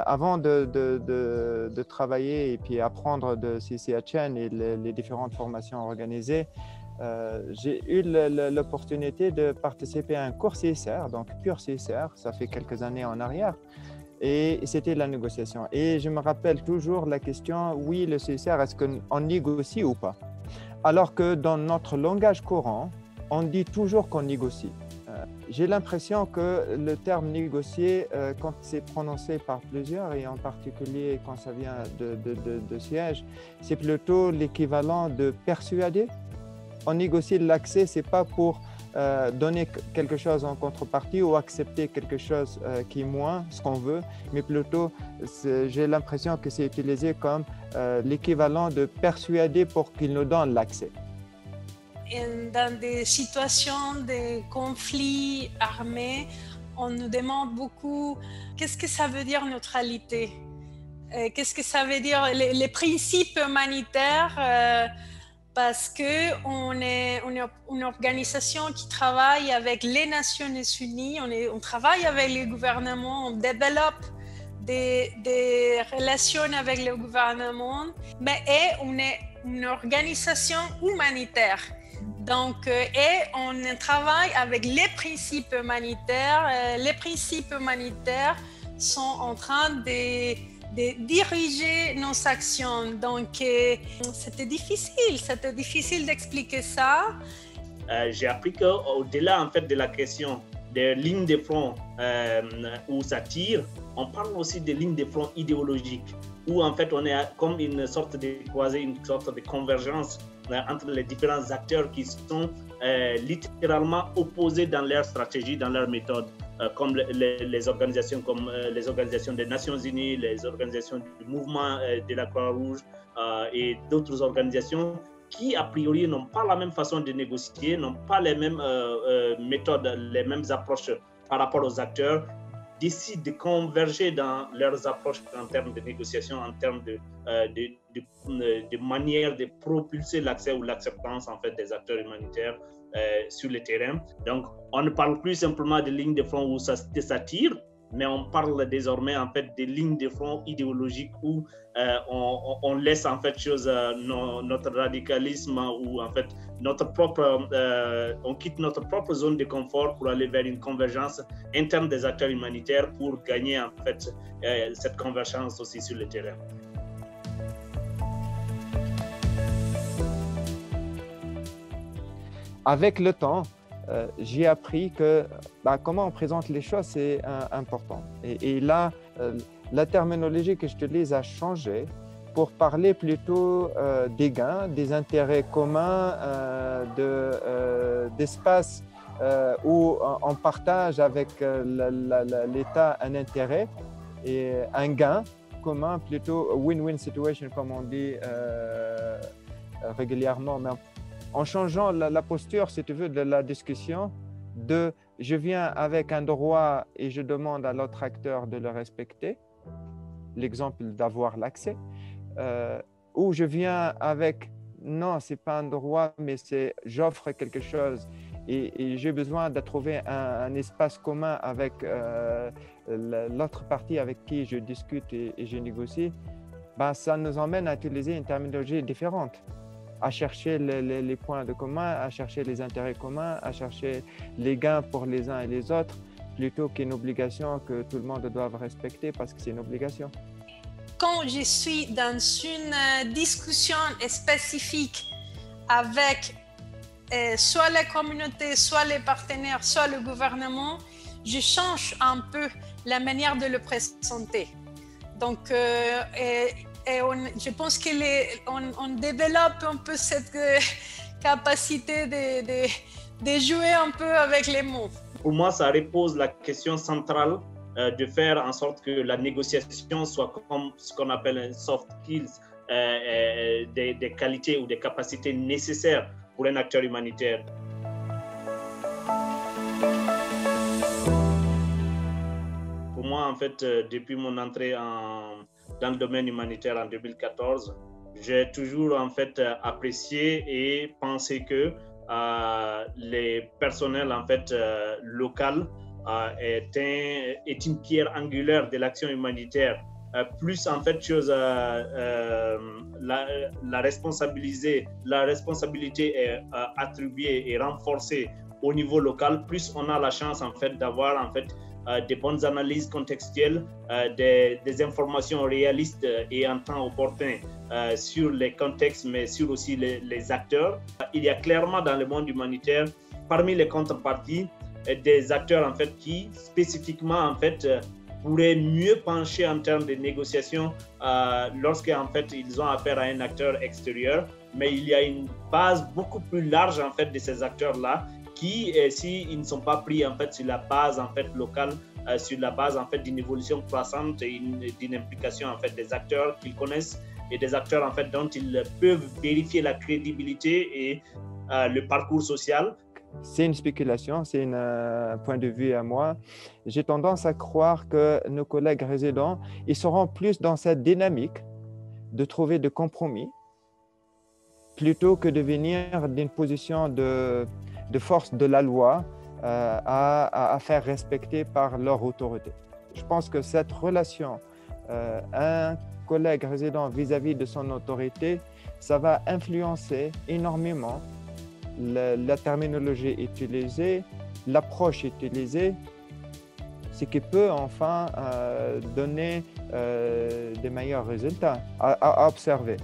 avant de travailler et puis apprendre de CCHN et les différentes formations organisées, j'ai eu l'opportunité de participer à un cours CSR, donc pur CSR, ça fait quelques années en arrière, et c'était la négociation. Et je me rappelle toujours la question, oui, le CSR, est-ce qu'on négocie ou pas? Alors que dans notre langage courant, on dit toujours qu'on négocie. J'ai l'impression que le terme négocier, quand c'est prononcé par plusieurs, et en particulier quand ça vient de sièges, c'est plutôt l'équivalent de persuader. On négocie l'accès, ce n'est pas pour donner quelque chose en contrepartie ou accepter quelque chose qui est moins ce qu'on veut, mais plutôt j'ai l'impression que c'est utilisé comme l'équivalent de persuader pour qu'il nous donne l'accès. Dans des situations de conflits armés, on nous demande beaucoup qu'est-ce que ça veut dire neutralité, qu'est-ce que ça veut dire les principes humanitaires, parce qu'on est une organisation qui travaille avec les Nations Unies, on travaille avec les gouvernements, on développe des relations avec le gouvernement, mais on est une organisation humanitaire. Donc, et on travaille avec les principes humanitaires. Les principes humanitaires sont en train de diriger nos actions. Donc, c'était difficile d'expliquer ça. J'ai appris qu'au-delà en fait, de la question des lignes de front où ça tire, on parle aussi des lignes de front idéologiques, où en fait on est comme une sorte de croisée, une sorte de convergence entre les différents acteurs qui sont littéralement opposés dans leur stratégie, dans leur méthode, comme les organisations comme les organisations des Nations Unies, les organisations du mouvement de la Croix-Rouge et d'autres organisations qui, a priori, n'ont pas la même façon de négocier, n'ont pas les mêmes méthodes, les mêmes approches par rapport aux acteurs, décident de converger dans leurs approches en termes de négociation, en termes de manière de propulser l'accès ou l'acceptance en fait, des acteurs humanitaires sur le terrain. Donc, on ne parle plus simplement de lignes de front où ça tire, mais on parle désormais en fait des lignes de front idéologiques où on laisse en fait notre radicalisme ou en fait on quitte notre propre zone de confort pour aller vers une convergence interne des acteurs humanitaires pour gagner en fait cette convergence aussi sur le terrain. Avec le temps, j'ai appris que comment on présente les choses, c'est important. Et là, la terminologie que j'utilise a changé pour parler plutôt des gains, des intérêts communs, d'espace où on partage avec l'État un intérêt et un gain commun, plutôt win-win situation comme on dit régulièrement. Mais en changeant la posture, si tu veux, de la discussion, de je viens avec un droit et je demande à l'autre acteur de le respecter, l'exemple d'avoir l'accès, ou je viens avec non, ce n'est pas un droit, mais c'est j'offre quelque chose et j'ai besoin de trouver un espace commun avec l'autre partie avec qui je discute et je négocie, ça nous emmène à utiliser une terminologie différente, à chercher les points de commun, à chercher les intérêts communs, à chercher les gains pour les uns et les autres, plutôt qu'une obligation que tout le monde doit respecter parce que c'est une obligation. Quand je suis dans une discussion spécifique avec soit la communauté, soit les partenaires, soit le gouvernement, je change un peu la manière de le présenter. Donc, je pense qu'on développe un peu cette capacité de jouer un peu avec les mots. Pour moi, ça repose la question centrale de faire en sorte que la négociation soit comme ce qu'on appelle un soft skills, des qualités ou des capacités nécessaires pour un acteur humanitaire. Pour moi, en fait, depuis mon entrée dans le domaine humanitaire en 2014, j'ai toujours en fait apprécié et pensé que les personnels en fait locaux est une pierre angulaire de l'action humanitaire. Plus en fait la responsabilité est attribuée et renforcée au niveau local, plus on a la chance en fait d'avoir en fait des bonnes analyses contextuelles, des informations réalistes et en temps opportun sur les contextes, mais sur aussi les acteurs. Il y a clairement dans le monde humanitaire, parmi les contreparties, des acteurs en fait qui spécifiquement en fait pourraient mieux pencher en termes de négociation lorsqu'en fait ils ont affaire à un acteur extérieur, mais il y a une base beaucoup plus large en fait de ces acteurs-là qui, s'ils ne sont pas pris en fait sur la base en fait locale, sur la base en fait d'une évolution croissante et d'une implication en fait des acteurs qu'ils connaissent et des acteurs en fait dont ils peuvent vérifier la crédibilité et le parcours social. C'est une spéculation, c'est un point de vue à moi. J'ai tendance à croire que nos collègues résidents, ils seront plus dans cette dynamique de trouver des compromis plutôt que de venir d'une position de force de la loi à faire respecter par leur autorité. Je pense que cette relation, un collègue résident vis-à-vis de son autorité, ça va influencer énormément la terminologie utilisée, l'approche utilisée, ce qui peut enfin donner des meilleurs résultats à observer.